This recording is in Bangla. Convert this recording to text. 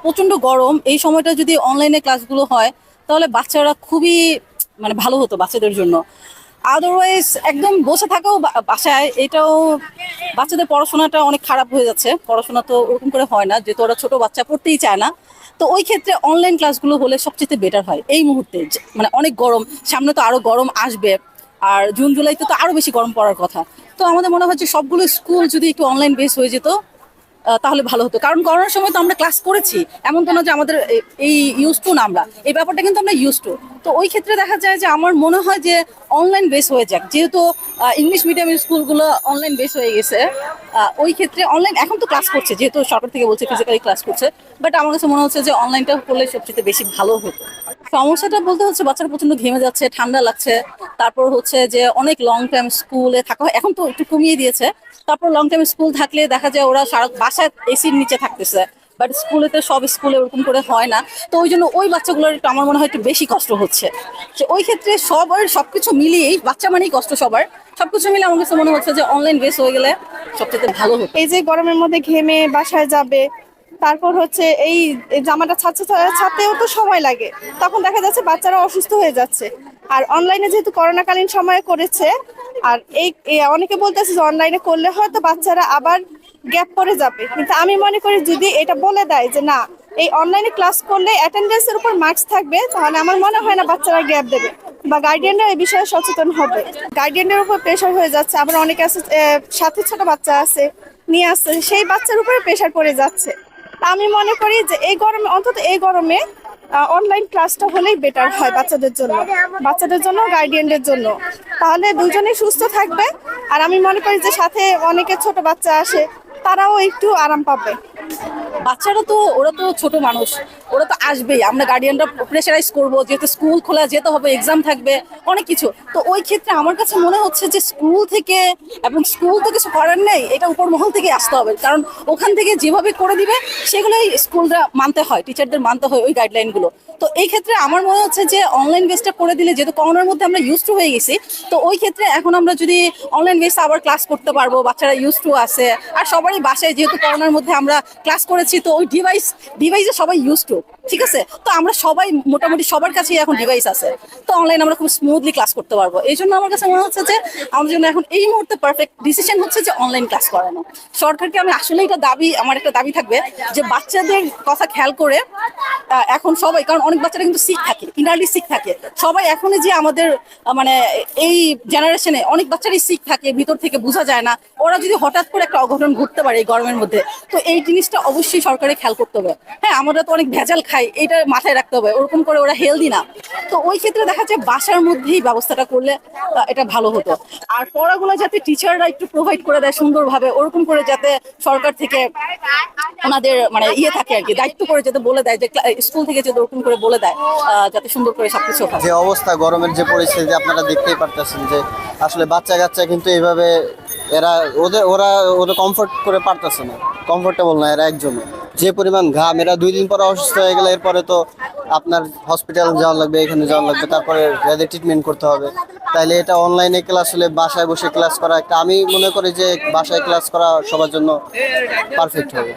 প্রচন্ড গরম, এই সময়টা যদি অনলাইনে ক্লাসগুলো হয় তাহলে বাচ্চারা খুবই মানে ভালো হতো বাচ্চাদের জন্য। আদারওয়াইজ একদম বসে থাকাও বাসায়, এটাও বাচ্চাদের পড়াশোনাটা অনেক খারাপ হয়ে যাচ্ছে। পড়াশোনা তো ওরকম করে হয় না, যেহেতু ওরা ছোট বাচ্চা, পড়তেই চায় না। তো ওই ক্ষেত্রে অনলাইন ক্লাসগুলো হলে সবচেয়ে বেটার হয় এই মুহূর্তে। মানে অনেক গরম, সামনে তো আরো গরম আসবে, আর জুন জুলাইতে তো আরো বেশি গরম পড়ার কথা। তো আমাদের মনে হয় যে সবগুলো স্কুল যদি একটু অনলাইন বেস হয়ে যেত তাহলে ভালো হতো। কারণ করোনার সময় তো আমরা ক্লাস করেছি, এমন তো না যে আমাদের এই ইউজ টু না, আমরা এই ব্যাপারটা কিন্তু আমরা ইউজ টু। তো ওই ক্ষেত্রে দেখা যায় যে আমার মনে হয় যে অনলাইন বেস হয়ে যাক, যেহেতু ইংলিশ মিডিয়াম স্কুলগুলো অনলাইন বেস হয়ে গেছে। ওই ক্ষেত্রে অনলাইন এখন তো ক্লাস করছে, যেহেতু সরকার থেকে বলছে ফিজিক্যালি ক্লাস করছে, বাট আমার কাছে মনে হচ্ছে যে অনলাইনটা করলে সবচেয়ে বেশি ভালো হতো। সমস্যাটা বলতে হচ্ছে বাচ্চারা প্রচন্ড ঘেমে যাচ্ছে, ঠান্ডা লাগছে। তারপর হচ্ছে যে অনেক লং টাইম স্কুলে থাকা হয়, এখন তো একটু কমিয়ে দিয়েছে। তারপর লং টাইম স্কুল থাকলে দেখা যায় ওরা সারা বাসায় এসির নিচে থাকতেছে, বাট স্কুলেতে সব স্কুলে ওরকম করে হয় না। তো ওই জন্য ওই বাচ্চাগুলোর একটু আমার মনে হয় একটু বেশি কষ্ট হচ্ছে। যে ওই ক্ষেত্রে সবার সবকিছু মিলিয়েই, বাচ্চা মানেই কষ্ট সবার, সবকিছু মিলে আমার কাছে মনে হচ্ছে যে অনলাইন বেস হয়ে গেলে সবচেয়ে ভালো হতো। এই যে গরমের মধ্যে ঘেমে বাসায় যাবে, তারপর হচ্ছে এই জামাটা ছাড়তেও তো সময় লাগে, তখন দেখা যাচ্ছে বাচ্চারা অসুস্থ হয়ে যাচ্ছে। আর অনলাইনে যেহেতু করোনাকালীন সময়ে করেছে, আর অনেকে বলতেছে যে অনলাইনে করলে হয়তো বাচ্চারা আবার গ্যাপ পড়ে যাবে, কিন্তু আমি মনে করি যদি এটা বলে দেয় যে না, এই অনলাইনে ক্লাস করলে অ্যাটেন্ডেন্সের উপর মার্কস থাকবে, তাহলে আমার মনে হয় না বাচ্চারা গ্যাপ দেবে, বা গার্ডিয়ানরা এই বিষয়ে সচেতন হবে। গার্ডিয়ানদের উপর প্রেশার হয়ে যাচ্ছে, আবার অনেকে আছে সাথে ছোট বাচ্চা আছে নিয়ে আসছে, সেই বাচ্চার উপরে প্রেশার পড়ে যাচ্ছে। তা আমি মনে করি যে এই গরমে, অন্তত এই গরমে অনলাইন ক্লাসটা হলেই বেটার হয় বাচ্চাদের জন্য গার্ডিয়ানদের জন্য, তাহলে দুজনেই সুস্থ থাকবে। আর আমি মনে করি যে সাথে অনেকে ছোট বাচ্চা আসে, তারাও একটু আরাম পাবে। বাচ্চারা তো, ওরা তো ছোট মানুষ, ওরা তো আসবেই, আমরা গার্ডিয়ানরা প্রেশারাইজ করবো, যেহেতু স্কুল খোলা, যেতে হবে, এক্সাম থাকবে, অনেক কিছু। তো ওই ক্ষেত্রে আমার কাছে মনে হচ্ছে যে স্কুল থেকে, এবং স্কুল তো কিছু করার নেই, এটা উপর মহল থেকে আসতে হবে, কারণ ওখান থেকে যেভাবে করে দিবে সেগুলোই স্কুলরা মানতে হয়, টিচারদের মানতে হয় ওই গাইডলাইনগুলো। তো এই ক্ষেত্রে আমার মনে হচ্ছে যে অনলাইন বেসটা করে দিলে, যেহেতু করোনার মধ্যে আমরা ইউজ টু হয়ে গেছি, তো ওই ক্ষেত্রে এখন আমরা যদি অনলাইন বেসে আবার ক্লাস করতে পারবো, বাচ্চারা ইউজ টু আছে, আর সবারই বাসায় যেহেতু করোনার মধ্যে আমরা ক্লাস করেছি, তো ওই ডিভাইসে সবাই ইউজ টু, ঠিক আছে। তো আমরা সবাই মোটামুটি সবার কাছেই এখন ডিভাইস আছে, তো অনলাইন আমরা খুব স্মুথলি ক্লাস করতে পারবো। এই জন্য আমার কাছে মনে হচ্ছে যে আমাদের জন্য এখন এই মুহূর্তে পারফেক্ট ডিসিশন হচ্ছে যে অনলাইন ক্লাস করানো। সরকারকে আমি আসলে এটা দাবি, আমার একটা দাবি থাকবে যে বাচ্চাদের কথা খেয়াল করে এখন সবাই, কারণ অনেক বাচ্চারা কিন্তু সিক থাকে, ইনারলি সিক থাকে সবাই, এখনই যে আমাদের মানে এই জেনারেশনে অনেক বাচ্চারই সিক থাকে, ভিতর থেকে বোঝা যায় না, ওরা যদি হঠাৎ করে একটা অঘটন ঘটতে পারে এই গরমের মধ্যে, তো এই জিনিসটা অবশ্যই সরকারের খেয়াল করতে হবে। হ্যাঁ, আমরা তো অনেক ভেজাল খাই, এটা মাথায় রাখতে হবে, ওরকম করে ওরা হেলদি না। তো ওই ক্ষেত্রে দেখা যায় বাসার মধ্যেই ব্যবস্থাটা করলে এটা ভালো হতো। আর পড়াগুলো যাতে টিচাররা একটু প্রোভাইড করে দেয় সুন্দরভাবে, ওরকম করে যাতে সরকার থেকে ওনাদের মানে ইয়ে থাকে আর কি, দায়িত্ব করে যাতে বলে দেয়, যে স্কুল থেকে যাতে ওরকম করে বলে দেয়, যাতে সুন্দর করে সবকিছু হয়। যে অবস্থা, গরমের যে পরিস্থিতি আপনারা দেখতেই পারতেছেন, যে আসলে বাচ্চা কাচ্চা কিন্তু এইভাবে এরা ওরা কমফোর্ট করে পারতেছে না, কমফোর্টেবল না এরা একজন। যে পরিমাণ ঘাম, এরা 2 দিন পরে অসুস্থ হয়ে গেলে এরপরে তো আপনার হসপিটাল যাওয়া লাগবে, এখানে যাওয়া লাগবে, তারপরে এদের ট্রিটমেন্ট করতে হবে। তাইলে এটা অনলাইনে ক্লাস হলে, বাসায় বসে ক্লাস করা একটা, আমি মনে করি যে বাসায় ক্লাস করা সবার জন্য পারফেক্ট হবে।